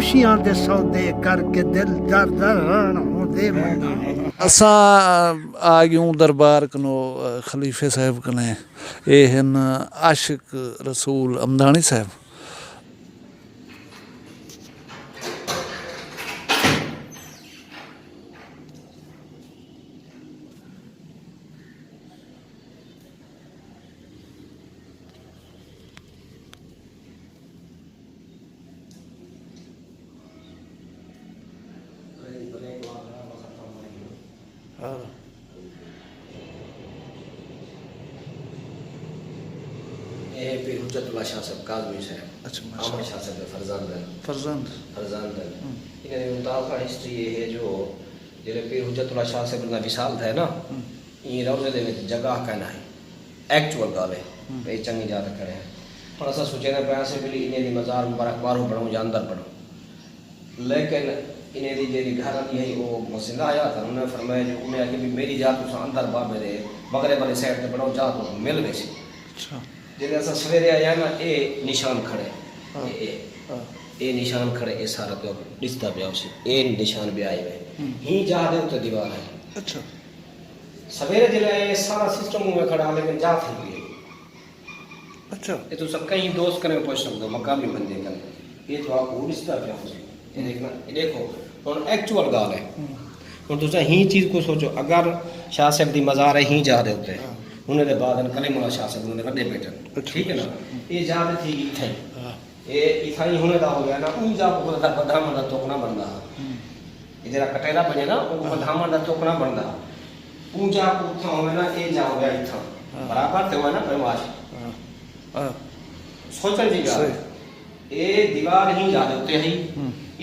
खुशियां दे सौदे करके दिल दर्द होंदे मंदा असा आ गयूं दरबार कनो खलीफे साहब कने ये हन आशिक रसूल अमदानी साहब। फिर हुज्जतुल्लाह शाह साहब काज़मी साहब अच्छा अहमद शाह साहब फरजंद फरजंद इन्हें मुताबिक हिस्ट्री ये है जो जिले फिर हुज्जतुल्लाह शाह साहब का विशाल था ना ये रोज़े दे विच जगह कहना है एक्चुअल गाल है ये चंगी याद करे हैं और असा सोचे ना पैसे भी इन्हें दी मज़ार मुबारक बाहरों पढ़ो या अंदर पढ़ो लेकिन इन्हें दी जेरी घर वाली है वो मसला आया था उन्होंने फरमाया जो उन्हें आके भी मेरी जात तो अंदर बाबे दे मगरब वाली साइड पे पढ़ो जा तो मिल गई सी अच्छा जिले असा सवेरे आया ना ये निशान खड़े ये निशान खड़े ये सारा तो दिसता पिया उसी ये निशान भी आए हुए ही जा दे तो दीवार है अच्छा सवेरे जिले ये सारा सिस्टम में खड़ा लेकिन जा थी गई अच्छा ये तो सब कहीं दोस्त करें पहुंच सकते मकामी बंदे कर ये तो आपको दिसता पिया उसी ये देखना ये देखो और एक्चुअल गाल है और दूसरा ही चीज़ को सोचो अगर शाह साहब दी मज़ार है ही जा दे होते उन्हें दे बाद कलीमुल्लाह शाह साहब उन्हें वड्डे बेटे ठीक है ना ये जा दे थी इथे ये इथाई होने दा हो गया ना उन जा को बदामन दा तोकना बनदा इधर कटेरा बने ना वो बदामन दा तोकना बनदा पूजा को उठा होवे ना ये जा हो गया इथा बराबर थे हुआ ना परमाश सोचन जी गा ये दीवार ही जा दे होते ही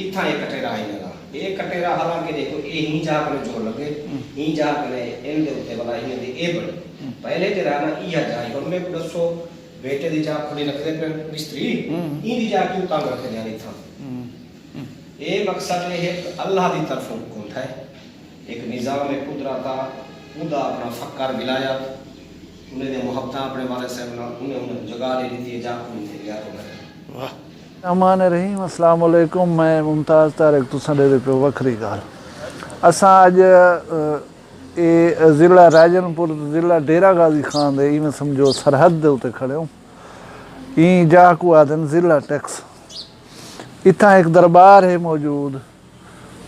इथा ये कटेरा आई लगा ये कटेरा हालांकि देखो ये ही जा कर जोड़ लगे ही जा कर इन दे होते वाला इन दे ए बड़े पहले तेरा ना इया जाई और मैं दसो बेटे दी जा खड़ी रख दे पे मिस्त्री ई दी जा क्यों तांग रख जानी था ये मकसद है अल्लाह दी तरफ हुक्म था एक निजाम में कुदरत था उदा अपना फक्कर विलायत उन्हें दे मोहब्बत अपने वाले साहब ना उन्हें जगह ले दी थी जा को नहीं गया तो वाह अमान रहीम अस्सलाम वालेकुम मैं मुमताज़ तारिक तुसां दे पे वखरी गाल असां अज ये ज़िला राजनपुर ज़िला डेरा गाजी खान दे इवें समझो सरहद दे उते खड़े हो ई जा को आदन ज़िला टैक्स इतना एक दरबार है मौजूद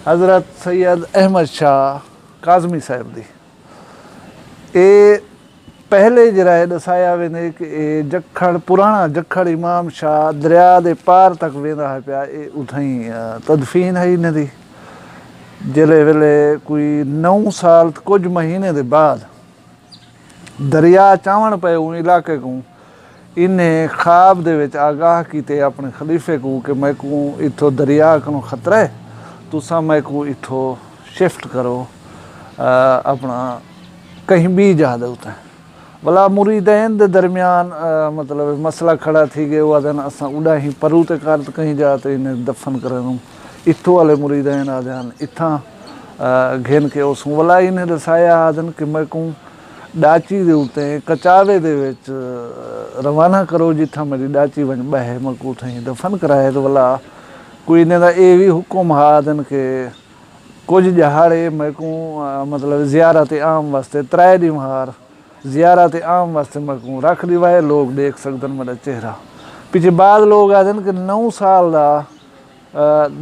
हज़रत सैयद अहमद शाह काज़मी साहब दी ये पहले जरा दसाया वेंदे कि जखड़ पुराना जखड़ इमाम शाह दरिया दे पार तक वेंदा है पिया ये उथई तदफीन है इन्हें दी जिले वेले कोई 9 साल कुछ महीने दे बाद दरिया चावण पे उन इलाके को इन्हें ख्वाब दे विच आगाह कीते अपने खलीफे को कि मैं को इथो दरिया को खतरा है तुसा मैं को इथो शिफ्ट करो अपना कहीं भी जा दे उते भला मुरीदैन दे दरमियान मतलब मसला खड़ा थी गया वो आदन असा उड़ा ही परू ते कर कहीं जाते इन्हें दफन करूँ इत्थों वाले मुरीदैन आदन इत्था घेन के उसू भला इन्हें दसाया आदन कि मैं को डाची दे उते कचावे दे विच रवाना करो जिथा मेरी डाची वन बहे मैं को उथे दफन कराए तो भला कोई इन्हें दा ये भी हुक्म हा आदन के कुछ जहाड़े मैं को मतलब ज़ियारत आम वास्ते 3 दिमार ज़ियारत आम वास्ते मैं को रख दिवाए लोग देख सकते मेरा चेहरा पीछे बाद लोग आते कि 9 साल का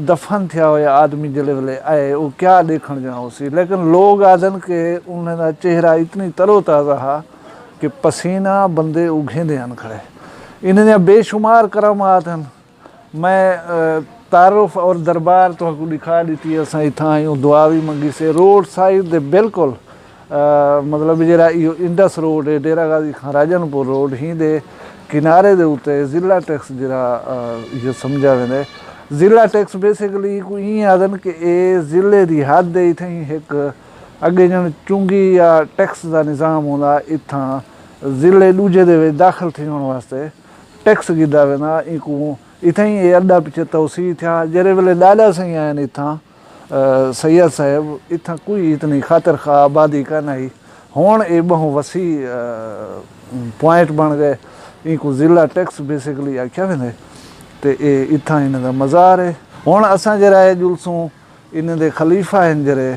दफन थिया हुआ आदमी जिले वेले आए वो क्या देखण जाओ सी लेकिन लोग आदन के उन्हें चेहरा इतनी तरोताज़ा हा कि पसीना बंदे उगेंदे हन खड़े इन्हें बेशुमार करामात हैं मैं तारुफ और दरबार तो दिखा दी असा इतना आयूँ दुआ भी मंगी से रोड साइड दे बिल्कुल मतलब जरा इंडस रोड है डेरा गाजी खान राजनपुर रोड ही दे किनारे दे उते ज़िला टैक्स जरा ये समझा वेंदे ज़िला टैक्स बेसिकली कोई ईं आदन कि ये ज़िले की हद इतें एक अगे जन चुंगी या टैक्स का निज़ाम होंदा इतना ज़िले दूजे दे दाखिल थी वास्ते टैक्स गिदा वेंदा इको इतें ही अड्डा पिछे तवसी थिया जहिड़े वेले ॾाढा सही आहिनि इथां सैयद साहब इतना कोई इतनी खातिर खा आबादी का नहीं हुण ये बहु वसी पॉइंट बन गए इनको ज़िला टैक्स बेसिकली आख्या वेंदे ते इतना इन्हां दा मज़ार है हुण असां जरा जुलसूं इन दे खलीफा हैं जरे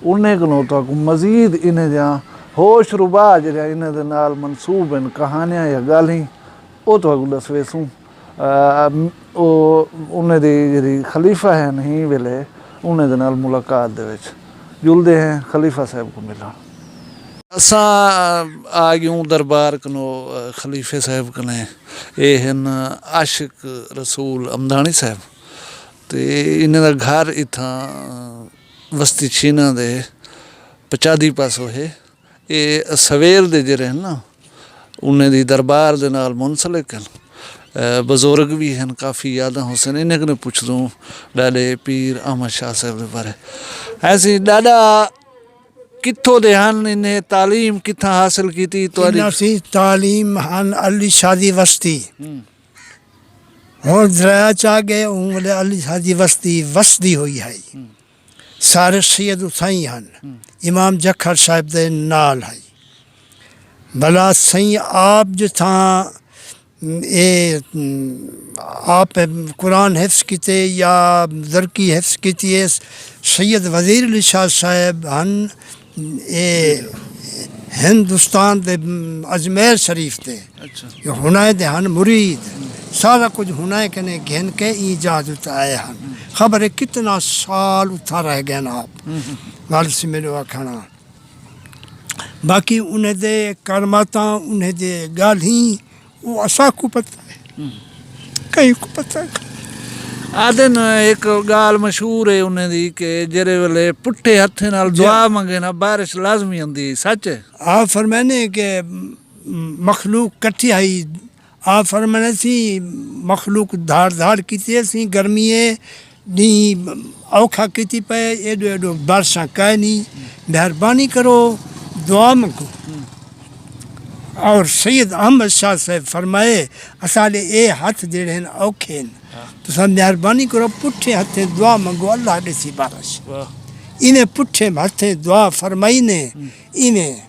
उन्हें को तो मजीद इन जा होश रुबा जरा इन दे नाल मनसूब हैं कहानियां या गाली वो तो दस वेसूं उन्हें दी जी खलीफा हैं ही वेले उन्हें दे नाल मुलाकात दे विच जुलदे हैं खलीफा साहब को मिला असा आ गयूं दरबार कनो खलीफे साहब कने ये हैं आशिक रसूल अमदानी साहब ते इन्हें दा घर इत्थां वस्ती छीना दे पचादी पासो है ये सवेर दे जरे हैं ना उन्हें दी दरबार दे नाल मुंसलिक हैं बुजुर्ग भी हैं काफ़ी यादा हुसैन इन्हें कने पुछ दूँ डाले पीर अहमद शाह साहब दे बारे ऐसी डाडा कित्थों दे हन इन्हें तालीम कित्थां हासिल की थी तो इन्हें तालीम हन अली शादी वस्ती और दरिया चा गए उंगले अली शादी वस्ती हुई है सारे सैयद उसाई हन इमाम जखर साहब दे नाल है भला सही आप जिथा ये आप कुरान हिफ्स किते या दरकी हिफ्स की सैयद वज़ीर अली शाह साहब हन ये हिंदुस्तान दे अजमेर शरीफ ते अच्छा हुनाए दे हन मुरीद सारा कुछ हुनाए कने घेन के ईजाद उत आए हन खबर है कितना साल उठा रह गए ना आप वाल से मेरे आखना बाकी उन्हें दे करमाता उन्हें दे गाल ही वो असा को पता है कहीं को पता है आदे न एक गाल मशहूर है उन्हें दी के जरे वाले पुट्ठे हथे नाल दुआ मंगे ना बारिश लाजमी आंदी सच है आप फरमाने के मखलूक कट्ठी आई आप फरमाने सी मखलूक धार की सी गर्मीए नी औखा की पे एडो एडो बारिशा कह नहीं मेहरबानी करो दुआ मंगो और सैयद अहमद शाह साहब फरमाए असाले ए हाथ जेड़े हैं औखे तो सब मेहरबानी करो पुट्ठे हथे दुआ मंगो अल्लाह देसी बारिश इन्हें पुट्ठे हथे दुआ फरमाई ने इन्हें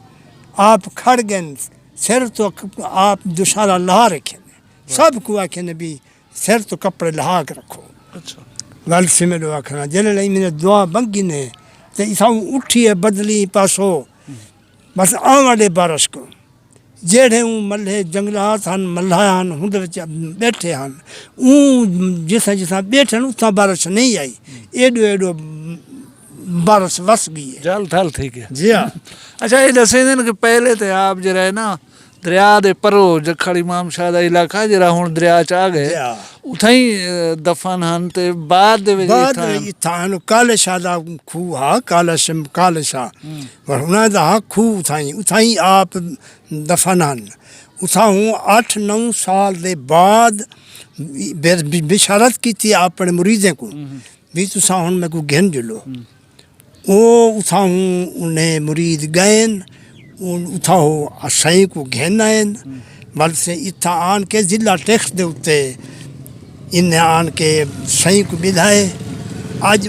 आप खड़ गए सिर तो आप दुशारा लहा रखे सब को आखे ने भी सिर तो कपड़े लहा के रखो अच्छा गल से मेरे आखना जले लाई मैंने दुआ मंगी ने तो इसा उठी है बदली पासो बस आवाडे बारिश को जेड़े मल्हे जंगलात हन मल्हा हन हुंद बैठे हन जिसा जिसा बैठे उतना बारिश नहीं आई एडो एडो बारिश वस गई है जल थल ठीक है जी हाँ अच्छा ये दसे दिन के पहले थे आप जरा है ना दरिया दे परो जखड़ इमाम शाह दा इलाका जरा हुन दरिया च आ गए उथाई दफन हन ते बाद दे विच इथान काले शाह दा खू हा काले शाह पर हुना दा खू उथाई आप दफन हन उथा हूँ 8-9 साल दे बाद बिशारत की थी अपने मुरीदें को भी तुसा हुन मैं को घेन जिलो ओ उथा हूँ उन्हें मुरीद गएन उथा हो असाई को घेन आएन बल से इथा आन के जिला टैक्स दे उत्ते इन्हें आन के सही को बिधाए आज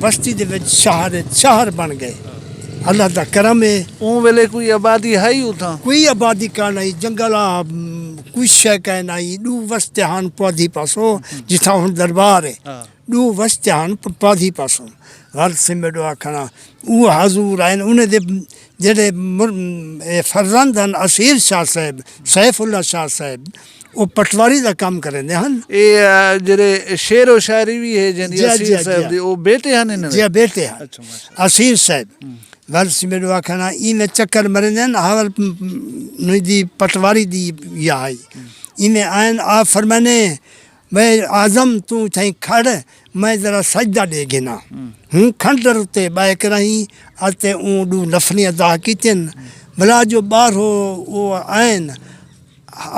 बस्ती दे विच शहर बन गए अल्लाह दा करम है वेले कोई आबादी है ही उथा कोई आबादी का नहीं जंगला कुछ शय का नहीं दू वस्ते हान पौधी पासो जिथा हुन दरबार है दू वस्ते हान पौधी पासो गल से मेरे आखना वो हजूर आए उन्हें दे जेड़े फरजंद हन असीर शाह साहब सैफुल्ला शाह साहब वो पटवारी का काम करेंदे हन ये जेड़े शेर व शायरी भी है जन असीर साहब दे वो बेटे हन इन्हें जी बेटे हन असीर साहब गल से मेरे आखना इन्हें चक्कर मरेंदे हवल दी पटवारी दी या आई इन्हें आयन आप फरमाने मैं आजम तू थे खड़ मैं जरा सजदा दे गिना हूँ खंडर उत्ते बाइक रही अते डू नफली अदा की भला जो बाहर हो वो आयन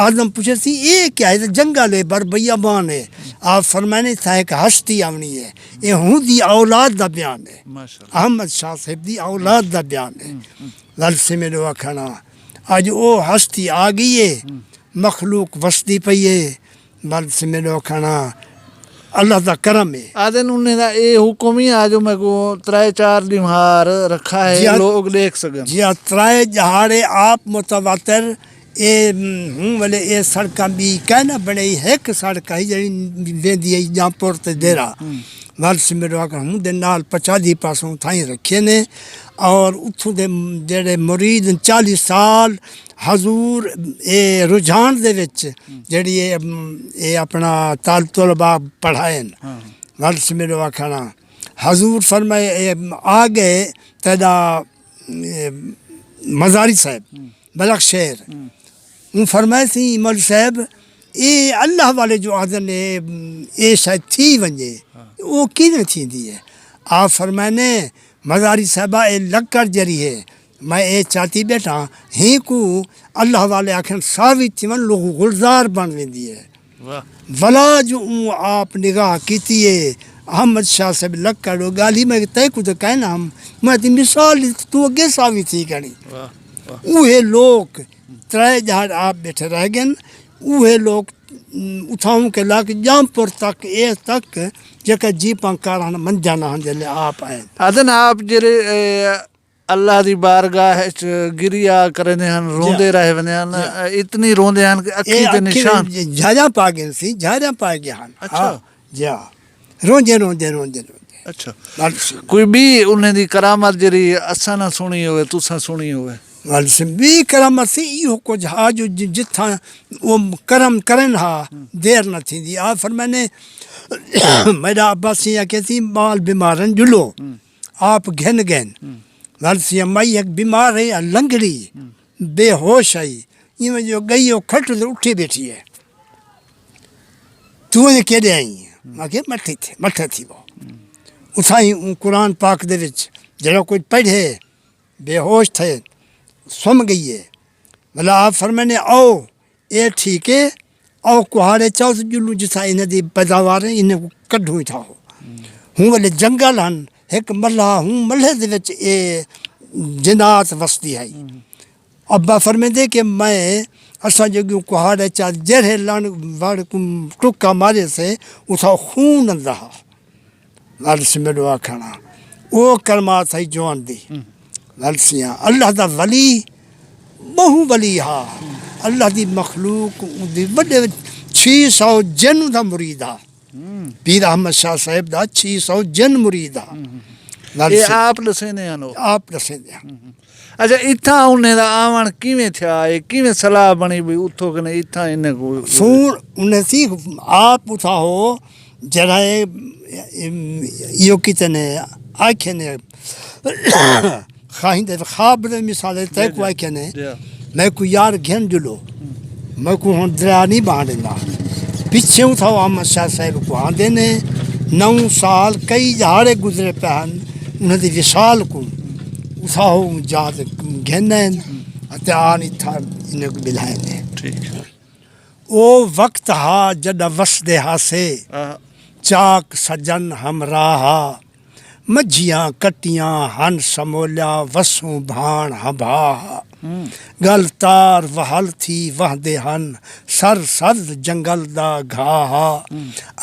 आदम पूछे सी ये क्या है जंगल है बर भैया बान है आप फरमाने था एक हस्ती आवनी है ये हूँ दी औलाद दा बयान है अहमद शाह साहब दी औलाद दा बयान है गल से मेरे आखना आज वो हस्ती आ गई है मखलूक वसदी पई है बल से मेरे आखना अल्लाह दा करम है आदन उन्हें दा ये हुक्म ही आज मैं को 3-4 दिहार रखा है लोग देख सकें जी 3 जहाड़े आप मुतवातिर ਇਹ ਹੂੰ ਵਾਲੇ ਇਹ ਸੜਕਾਂ ਵੀ ਕਹਿਣਾ ਬਣੀ ਇੱਕ ਸੜਕ ਹੈ ਜਿਹੜੀ ਵੇਂਦੀ ਹੈ ਜਾਂਪੁਰ ਤੇ ਡੇਰਾ ਵੱਲ ਸਿਮਰੋ ਆਖਣ ਹੂੰ ਦੇ ਨਾਲ 50 ਪਾਸੋਂ ਥਾਈ ਰੱਖੇ ਨੇ ਔਰ ਉੱਥੋਂ ਦੇ ਜਿਹੜੇ ਮੁਰੀਦ 40 ਸਾਲ ਹਜ਼ੂਰ ਇਹ ਰੁਝਾਨ ਦੇ ਵਿੱਚ ਜਿਹੜੀ ਇਹ ਆਪਣਾ ਤਲਬਾ ਪੜ੍ਹਾਏ ਵੱਲ ਸਿਮਰੋ ਆਖਣਾ हजूर फरमाए आ गए तेरा मज़ारी साहब बलक शहर हूँ फरमाए सी मौलवी साहब ये अल्लाह वाले जो आदर ने ये शायद थी वञे वो किन थींदी है आप फरमाने मज़ारी साहबा ये लक्कड़ जरी है मैं ये चाहती बैठा ही को अल्लाह वाले आखिर सावी थी मन लोग गुलजार बन वेंदी है वला जो आप निगाह की है अहमद शाह साहब लक्कड़ गाली में तय को तो कहना हम मैं ती मिसाल तू अगे सावी थी कणी उहे लोग 3000 आप बैठे रह गए उहे लोग उठाऊं के लाके जामपुर तक ए तक जेका जीपां कारान मंजा ना जले आप आए अदन आप जेरे अल्लाह दी बारगाह च गिरिया करने हन रोंदे रहे वने हन इतनी रोंदे हन कि अखी ते निशान झाजा पा गए सी झाजा पा गए हन अच्छा जा रोंदे रोंदे रोंदे रोंदे अच्छा कोई भी उन्हें दी करामत जरी असा ना सुनी होवे तुसा सुनी होवे वाल से भी करामत सी इहो कुछ हा जो जिथा वो करम करन हा देर न थींदी आ फरमाने मेरा अब्बास या कहती माल बीमारन जुलो आप घन गन वाल से मई एक बीमार है लंगड़ी बेहोश है ये जो गई हो खट उठी बैठी है तू ये केड़े आई माके मठे थी वो उसाई कुरान पाक दे विच जड़ा कोई पढ़े बेहोश थे सुम गई है भला आप फरमाने आओ ये ठीक है आओ कुहाड़े चाओ जुलू जिसा इन्हें दी पैदावार इन्हें को कढूं था हूँ वाले जंगल हन एक मल्ला हूँ मल्ले दे विच ये जिनात वसती है अब्बा फरमाते कि मैं असा जो कुहाड़े चा जड़े लन वड़ टुक्का मारे से उसा खून रहा वरस मेरे आखना वो करमा थी जवान दी वरसियाँ अल्लाह दा वली बहु वली हा अल्लाह दी मखलूक दी बड़े 600 जन दा मुरीद हा पीर अहमद शाह साहब दा 600 जन मुरीद हा ये आप दसेने हनो आप दसेने अच्छा इत्था उन्हें दा आवन किवें थया ए किवें सलाह बनी भी उठो कने इत्था इने को फोन उन्हें सी आप उठा हो जरा यो कितने आखे ने खाइंदे खाब दे मिसाल तय को आखे ने मैं को यार घेन जुलो मैं को हुन दरिया नहीं बांधना पीछे उठाओ अहमद शाह साहब को आंदे ने 9 साल कई झाड़े गुजरे पहन उन्हें दी विशाल को उठाओ जात घेने अते आनी था इन्हें को बिलाए ने ठीक है ओ वक्त हा जदा वसदे हासे चाक सजन हमराहा मझियां कटियां हन समोलिया वसू भाण हबा गल तार वहल थी वहदे हन सर सद जंगल दा घाहा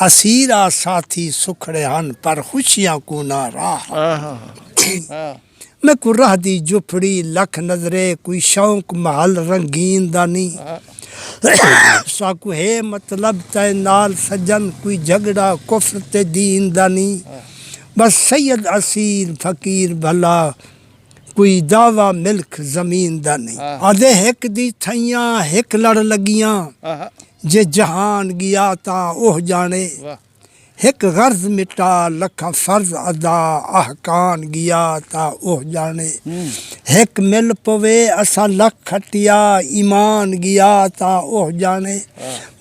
असीरा साथी सुखड़े हन पर खुशियां को ना राह मैं को राह दी जुफड़ी लख नजरे कोई शौक महल रंगीन दा नहीं साकू है मतलब तय नाल सजन कोई झगड़ा कुफ्र ते दीन दा नहीं बस सैयद असीर फकीर भला कोई दावा मिल्क जमीन दा नहीं आधे एक दी थैया एक लड़ लगियां जे जहान गया ता ओह जाने एक गर्ज मिटा लखा फर्ज अदा अहकान गया ता ओह जाने एक मिल पवे असा लख खटिया ईमान गया ता ओह जाने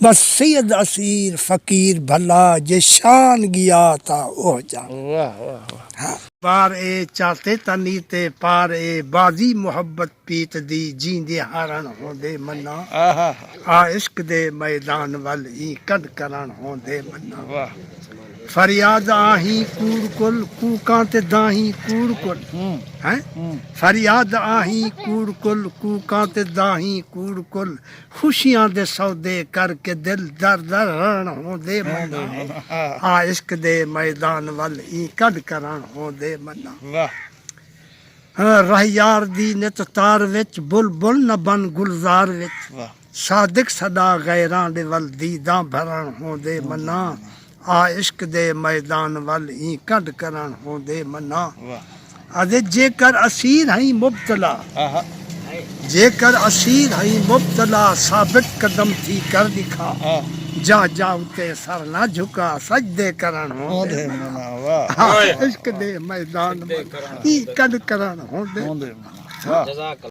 बस सैयद असीर फकीर भला जे शान गया ता ओह जाने वाह वाह हाँ। पार ए चाहते तनी ते पार ए बाजी मोहब्बत पीत दी जींदे हारण होंदे मन्ना आ इश्क दे मैदान वल ही कद करण होंदे मन्ना वाह फरियाद आही कूड़ कुल कूकां ते दाही कूड़ कुल हैं फरियाद आही कूड़ कुल कूकां ते दाही कूड़ कुल खुशियां दे सौदे करके दिल दर दर रण होंदे मन्ना आ इश्क दे मैदान वल ई कद करण होंदे मन्ना वाह ਰਹਿਯਾਰ ਦੀ ਨਿਤ ਤਾਰ ਵਿੱਚ ਬੁਲਬੁਲ ਨਾ ਬਨ ਗੁਲਜ਼ਾਰ ਵਿੱਚ ਵਾਹ ਸਾਦਿਕ ਸਦਾ ਗੈਰਾਂ ਦੇ ਵੱਲ ਦੀਦਾਂ ਭਰਨ ਹੋਂਦੇ ਮਨਾ ਆ ਇਸ਼ਕ ਦੇ ਮੈਦਾਨ ਵੱਲ ਹੀ ਕੱਢ ਕਰਨ ਹੋਂਦੇ ਮਨਾ ਵਾਹ ਅਦੇ ਜੇਕਰ ਅਸੀਰ ਹਈ ਮੁਬਤਲਾ ਆਹਾ जेकर असीर हई मुब्तला साबित कदम थी कर दिखा हाँ जा जा उते सर ना झुका सजदे करण होंदे होंदे मना वाह हाँ, इश्क दे मैदान में ई कद करण होंदे होंदे मना वाह जज़ाक